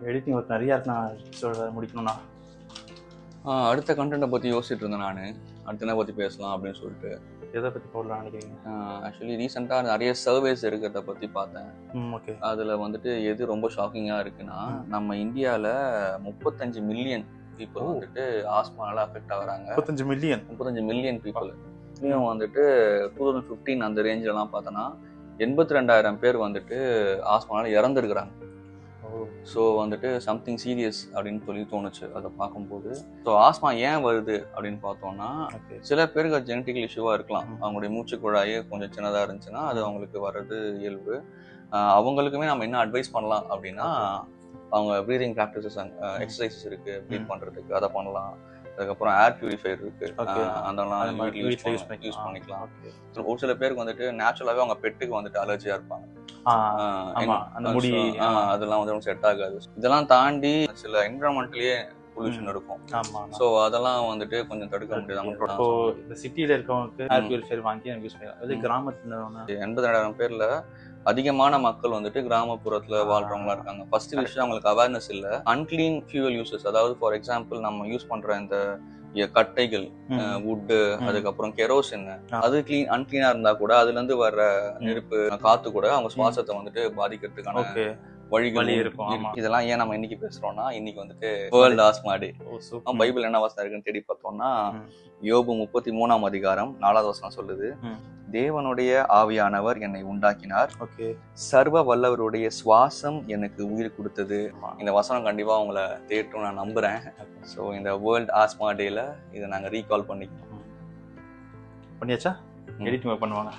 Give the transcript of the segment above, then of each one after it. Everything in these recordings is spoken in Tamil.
எடிட்டிங் ஒர்க் நிறையா இருக்கு. நான் முடிக்கணும்னா அடுத்த கண்டென்ட்டை பற்றி யோசிச்சுட்டு இருந்தேன் நான். அடுத்த என்ன பற்றி பேசலாம் அப்படின்னு சொல்லிட்டு. எதை பற்றி போடலாம் நினைக்கிறீங்க? ஆக்சுவலி ரீசெண்டாக நிறைய சர்வேஸ் இருக்கிறத பற்றி பார்த்தேன். ஓகே. அதில் வந்துட்டு எது ரொம்ப ஷாக்கிங்காக இருக்குன்னா, நம்ம இந்தியாவில் 35 மில்லியன் பீப்புள் வந்துட்டு ஆஸ்மானால அஃபெக்ட் ஆகுறாங்க. 35 மில்லியன் பீப்புள். இன்னும் வந்துட்டு 2015 அந்த ரேஞ்செலாம் பார்த்தோன்னா 82,000 பேர் வந்துட்டு ஆஸ்மானால இறந்துருக்குறாங்க. ஸோ வந்துட்டு சம்திங் சீரியஸ் அப்படின்னு சொல்லி தோணுச்சு அதை பார்க்கும்போது. ஸோ ஆஸ்மா ஏன் வருது அப்படின்னு பார்த்தோம்னா, சில பேருக்கு அது ஜெனட்டிக்கல் இஷ்யூவாக இருக்கலாம். அவங்களுடைய மூச்சு குழாயே கொஞ்சம் சின்னதாக இருந்துச்சுன்னா அது அவங்களுக்கு வர்றது இயல்பு. அவங்களுக்குமே நம்ம என்ன அட்வைஸ் பண்ணலாம் அப்படின்னா, அவங்க ப்ரீதிங் ப்ராக்டிசஸ் எக்ஸசைசஸ் இருக்குது ப்ரீத் பண்ணுறதுக்கு, அதை பண்ணலாம். அதுக்கப்புறம் ஏர் பியூரிஃபையர் இருக்கு, அதெல்லாம் வீட்டில் யூஸ் பண்ணிக்கலாம். ஒரு சில பேருக்கு வந்துட்டு நேச்சுரலாகவே அவங்க பெட்டுக்கு வந்துட்டு அலர்ஜியாக இருப்பாங்க. அதெல்லாம் வந்து செட் ஆகாது. இதெல்லாம் தாண்டி சில என்விரான்மெண்ட்லயே பொல்யூஷன் இருக்கும். ஸோ அதெல்லாம் வந்துட்டு கொஞ்சம் தடுக்க முடியாது. இந்த சிட்டியில இருக்கவங்களுக்கு ஏர் பியூரிஃபையர் வாங்கி யூஸ் பண்ணலாம். அது கிராமத்துல 82,000 பேர்ல அதிகமான மக்கள் வந்துட்டு கிராமப்புறத்துல வாழ்றவங்களா இருக்காங்க. ஃபர்ஸ்ட் விஷயம் அவங்களுக்கு அவேர்னஸ் இல்லை. அன்கிளீன் ஃபியூவல் யூசஸ், அதாவது ஃபார் எக்ஸாம்பிள் நம்ம யூஸ் பண்ற இந்த கட்டைகள், வுட்டு, அதுக்கப்புறம் கெரோசின், அது அன்கிளீனா இருந்தா கூட அதுல இருந்து வர்ற நெருப்பு காத்து கூட அவங்க சுவாசத்தை வந்துட்டு பாதிக்கிறதுக்கான வழிகள் இருக்கும். இதெல்லாம் ஏன் நம்ம இன்னைக்கு பேசுறோம்னா, இன்னைக்கு வந்துட்டு வேர்ல்ட் ஆஸ்மா டே. பைபிள் என்ன வசனம் இருக்குன்னு தேடி பார்த்தோம்னா, யோபு 33ஆம் அதிகாரம் 4வது வசனம் சொல்லுது, தேவனுடைய ஆவியானவர் என்னை உண்டாக்கினார், சர்வ வல்லவருடைய சுவாசம் எனக்கு உயிர் கொடுத்தது. இந்த வசனம் கண்டிப்பா உங்களை தேட்டும் நான் நம்புறேன். ஸோ இந்த வேர்ல்ட் ஆஸ்மா டேல இதை நாங்க ரீகால் பண்ணியாச்சா? எடிட்டிங் பண்ணுவாங்க.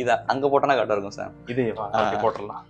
இதை அங்க போட்டோன்னா கரெக்டா இருக்கும் சார். இதே போட்டுடலாம்.